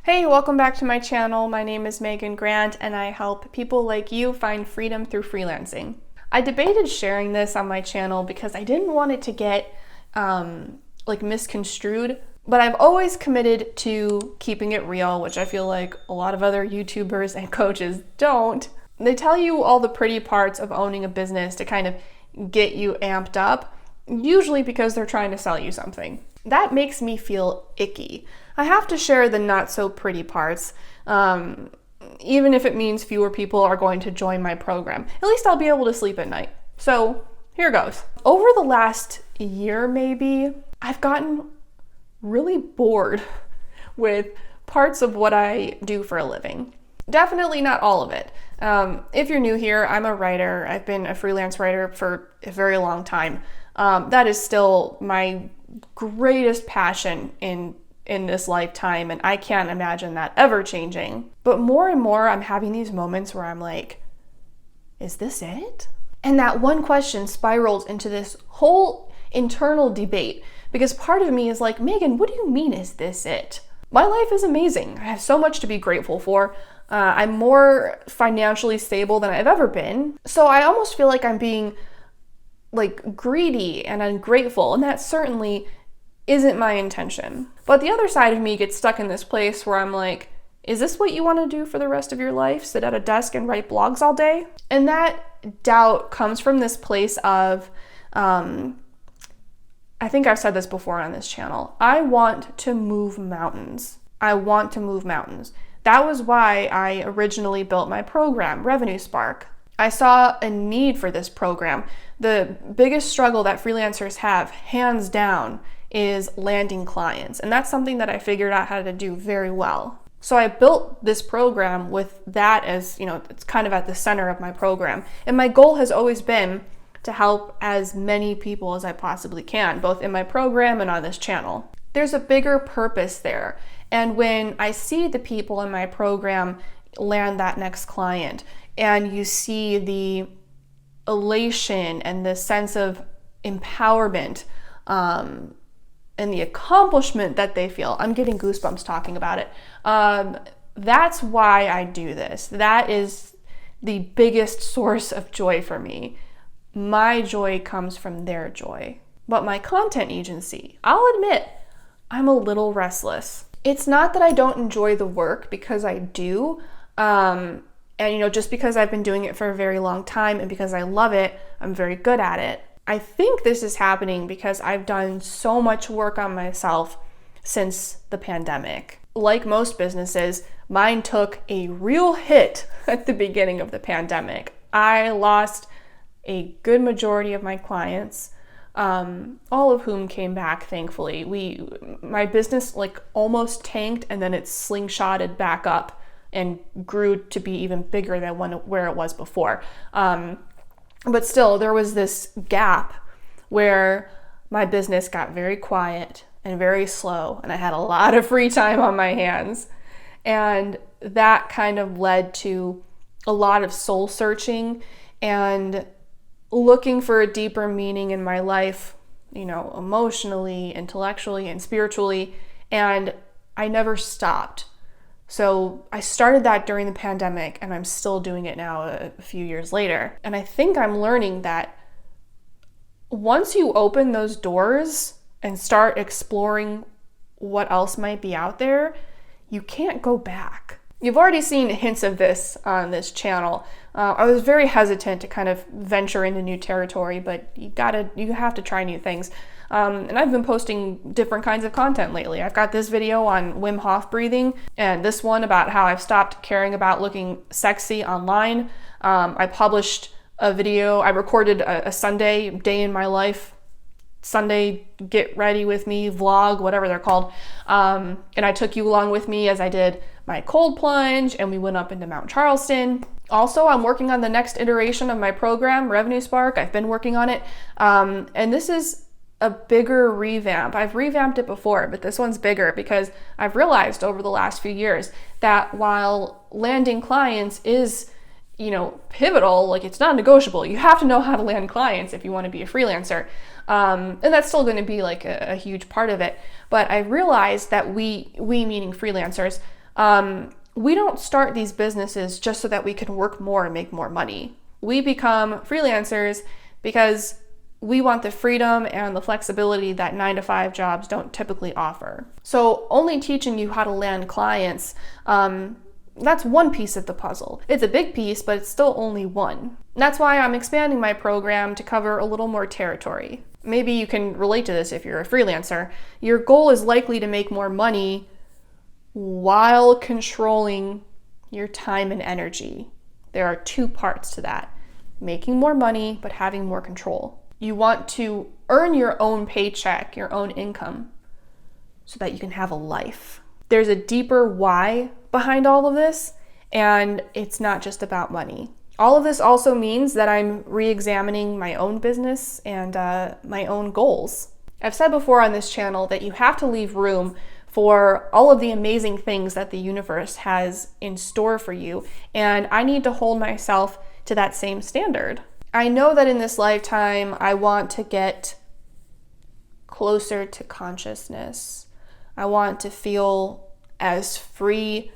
Hey, welcome back to my channel. My name is Megan Grant and I help people like you find freedom through freelancing. I debated sharing this on my channel because I didn't want it to get misconstrued, but I've always committed to keeping it real, which I feel like a lot of other YouTubers and coaches don't. They tell you all the pretty parts of owning a business to kind of get you amped up, usually because they're trying to sell you something. That makes me feel icky. I have to share the not so pretty parts, even if it means fewer people are going to join my program. At least I'll be able to sleep at night. So here goes. Over the last year, maybe, I've gotten really bored with parts of what I do for a living. Definitely not all of it. If you're new here, I'm a writer. I've been a freelance writer for a very long time. That is still my greatest passion in this lifetime, and I can't imagine that ever changing. But more and more, I'm having these moments where I'm like, is this it? And that one question spirals into this whole internal debate, because part of me is like, Megan, what do you mean, is this it? My life is amazing. I have so much to be grateful for. I'm more financially stable than I've ever been. So I almost feel like I'm being greedy and ungrateful, and that certainly isn't my intention. But the other side of me gets stuck in this place where I'm like, is this what you want to do for the rest of your life? Sit at a desk and write blogs all day? And that doubt comes from this place of, I think I've said this before on this channel, I want to move mountains. I want to move mountains. That was why I originally built my program, Revenue Spark. I saw a need for this program. The biggest struggle that freelancers have, hands down, is landing clients. And that's something that I figured out how to do very well. So I built this program with that as, it's kind of at the center of my program. And my goal has always been to help as many people as I possibly can, both in my program and on this channel. There's a bigger purpose there. And when I see the people in my program land that next client, and you see the elation and the sense of empowerment and the accomplishment that they feel, I'm getting goosebumps talking about it. That's why I do this. That is the biggest source of joy for me. My joy comes from their joy. But my content agency, I'll admit, I'm a little restless. It's not that I don't enjoy the work, because I do. And just because I've been doing it for a very long time and because I love it, I'm very good at it. I think this is happening because I've done so much work on myself since the pandemic. Like most businesses, mine took a real hit at the beginning of the pandemic. I lost a good majority of my clients, all of whom came back, thankfully. My business almost tanked, and then it slingshotted back up and grew to be even bigger than where it was before. But still, there was this gap where my business got very quiet and very slow, and I had a lot of free time on my hands. And that kind of led to a lot of soul searching and looking for a deeper meaning in my life, emotionally, intellectually, and spiritually. And I never stopped. So I started that during the pandemic, and I'm still doing it now a few years later. And I think I'm learning that once you open those doors and start exploring what else might be out there, you can't go back. You've already seen hints of this on this channel. I was very hesitant to kind of venture into new territory, but you have to try new things. And I've been posting different kinds of content lately. I've got this video on Wim Hof breathing, and this one about how I've stopped caring about looking sexy online. I published a video, I recorded a Sunday day in my life, Sunday get ready with me vlog, whatever they're called. And I took you along with me as I did my cold plunge, and we went up into Mount Charleston. Also, I'm working on the next iteration of my program, Revenue Spark. I've been working on it. And this is a bigger revamp. I've revamped it before, but this one's bigger because I've realized over the last few years that while landing clients is, pivotal, it's not negotiable. You have to know how to land clients if you want to be a freelancer. And that's still going to be a huge part of it. But I realized that we meaning freelancers, We don't start these businesses just so that we can work more and make more money. We become freelancers because we want the freedom and the flexibility that 9-to-5 jobs don't typically offer. So only teaching you how to land clients, that's one piece of the puzzle. It's a big piece, but it's still only one. That's why I'm expanding my program to cover a little more territory. Maybe you can relate to this if you're a freelancer. Your goal is likely to make more money while controlling your time and energy. There are two parts to that: making more money, but having more control. You want to earn your own paycheck, your own income, so that you can have a life. There's a deeper why behind all of this, and it's not just about money. All of this also means that I'm re-examining my own business and my own goals. I've said before on this channel that you have to leave room for all of the amazing things that the universe has in store for you, and I need to hold myself to that same standard. I know that in this lifetime, I want to get closer to consciousness. I want to feel as free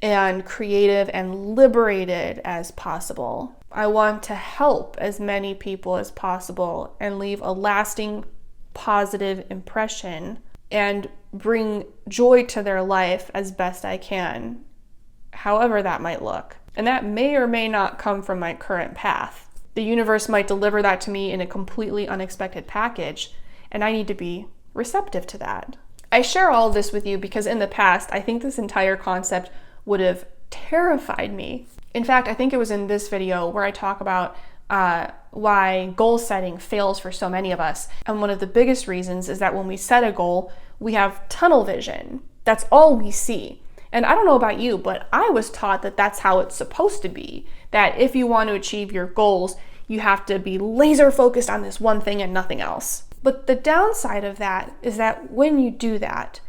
and creative and liberated as possible. I want to help as many people as possible and leave a lasting positive impression and bring joy to their life as best I can, however that might look. And that may or may not come from my current path. The universe might deliver that to me in a completely unexpected package, and I need to be receptive to that. I share all of this with you because in the past, I think this entire concept would have terrified me. In fact, I think it was in this video where I talk about why goal setting fails for so many of us. And one of the biggest reasons is that when we set a goal, we have tunnel vision. That's all we see. And I don't know about you, but I was taught that that's how it's supposed to be. That if you want to achieve your goals, you have to be laser focused on this one thing and nothing else. But the downside of that is that when you do that,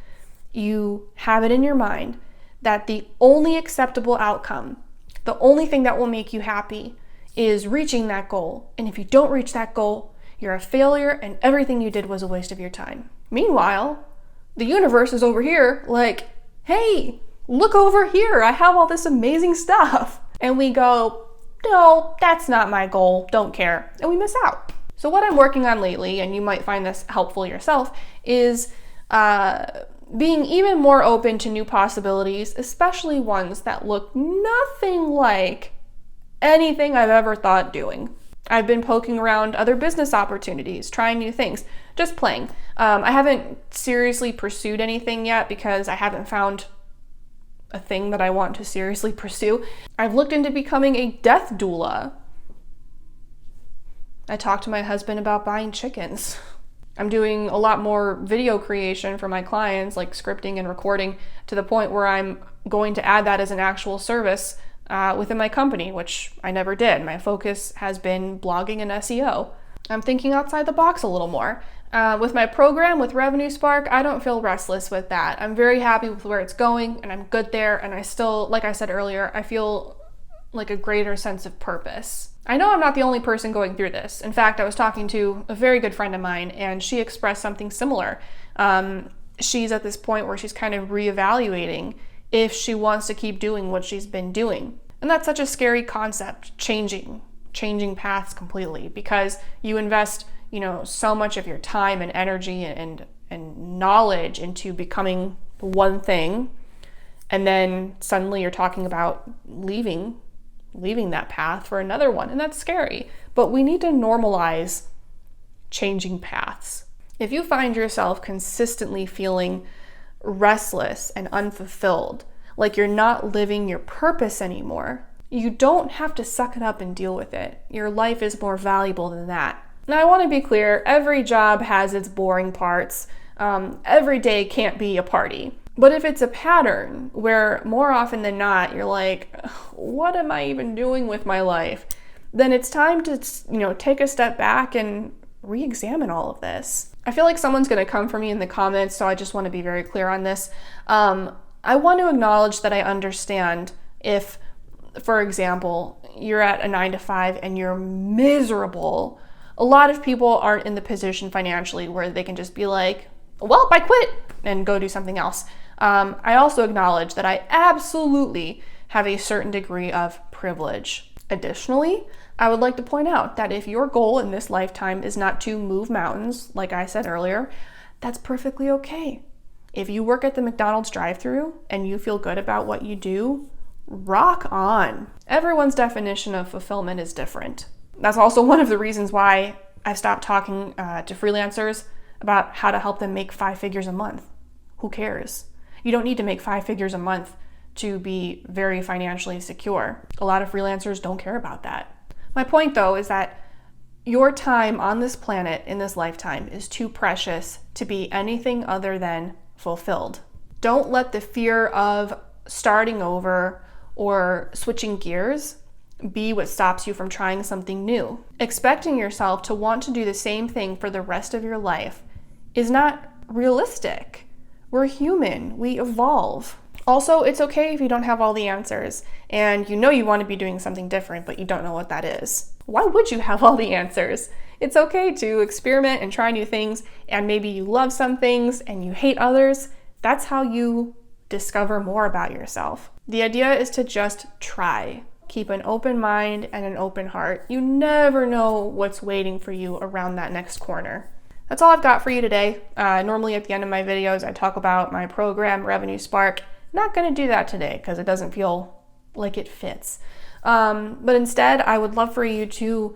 you have it in your mind that the only acceptable outcome, the only thing that will make you happy, is reaching that goal. And if you don't reach that goal, you're a failure and everything you did was a waste of your time. Meanwhile, the universe is over here like, hey, look over here, I have all this amazing stuff. And we go, no, that's not my goal, don't care. And we miss out. So what I'm working on lately, and you might find this helpful yourself, is being even more open to new possibilities, especially ones that look nothing like anything I've ever thought doing. I've been poking around other business opportunities, trying new things, just playing. I haven't seriously pursued anything yet because I haven't found a thing that I want to seriously pursue. I've looked into becoming a death doula. I talked to my husband about buying chickens. I'm doing a lot more video creation for my clients, like scripting and recording, to the point where I'm going to add that as an actual service within my company, which I never did. My focus has been blogging and SEO. I'm thinking outside the box a little more. With my program, with Revenue Spark, I don't feel restless with that. I'm very happy with where it's going, and I'm good there, and I still, like I said earlier, I feel like a greater sense of purpose. I know I'm not the only person going through this. In fact, I was talking to a very good friend of mine, and she expressed something similar. She's at this point where she's kind of reevaluating if she wants to keep doing what she's been doing. And that's such a scary concept, changing paths completely, because you invest, so much of your time and energy and knowledge into becoming one thing, and then suddenly you're talking about leaving that path for another one, and that's scary. But we need to normalize changing paths. If you find yourself consistently feeling restless and unfulfilled, like you're not living your purpose anymore, you don't have to suck it up and deal with it. Your life is more valuable than that. Now, I want to be clear, every job has its boring parts. Every day can't be a party. But if it's a pattern where more often than not, you're like, what am I even doing with my life? Then it's time to, take a step back and re-examine all of this. I feel like someone's going to come for me in the comments, so I just want to be very clear on this. I want to acknowledge that I understand if, for example, you're at a 9-to-5 and you're miserable. A lot of people aren't in the position financially where they can just be like, well, I quit and go do something else. I also acknowledge that I absolutely have a certain degree of privilege. Additionally, I would like to point out that if your goal in this lifetime is not to move mountains, like I said earlier, that's perfectly okay. If you work at the McDonald's drive-thru and you feel good about what you do, rock on. Everyone's definition of fulfillment is different. That's also one of the reasons why I've stopped talking to freelancers about how to help them make 5 figures a month. Who cares? You don't need to make 5 figures a month to be very financially secure. A lot of freelancers don't care about that. My point, though, is that your time on this planet in this lifetime is too precious to be anything other than fulfilled. Don't let the fear of starting over or switching gears be what stops you from trying something new. Expecting yourself to want to do the same thing for the rest of your life is not realistic. We're human, we evolve. Also, it's okay if you don't have all the answers and you know you want to be doing something different, but you don't know what that is. Why would you have all the answers? It's okay to experiment and try new things, and maybe you love some things and you hate others. That's how you discover more about yourself. The idea is to just try. Keep an open mind and an open heart. You never know what's waiting for you around that next corner. That's all I've got for you today. Normally at the end of my videos, I talk about my program, Revenue Spark. Not going to do that today because it doesn't feel like it fits. But instead, I would love for you to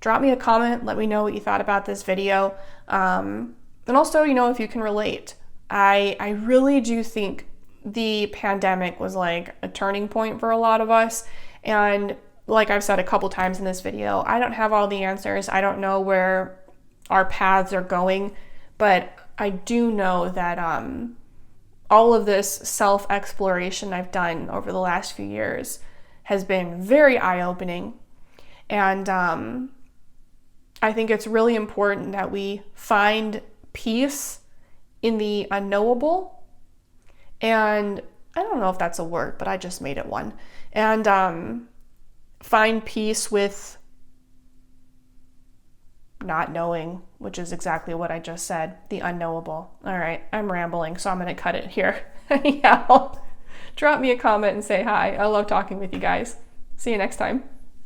drop me a comment. Let me know what you thought about this video. And also, if you can relate. I really do think the pandemic was like a turning point for a lot of us. And like I've said a couple times in this video, I don't have all the answers. I don't know where our paths are going, but I do know that all of this self-exploration I've done over the last few years has been very eye-opening. And I think it's really important that we find peace in the unknowable. And I don't know if that's a word, but I just made it one. And find peace with not knowing, which is exactly what I just said, the unknowable. All right, I'm rambling, so I'm going to cut it here. Anyhow, drop me a comment and say hi. I love talking with you guys. See you next time.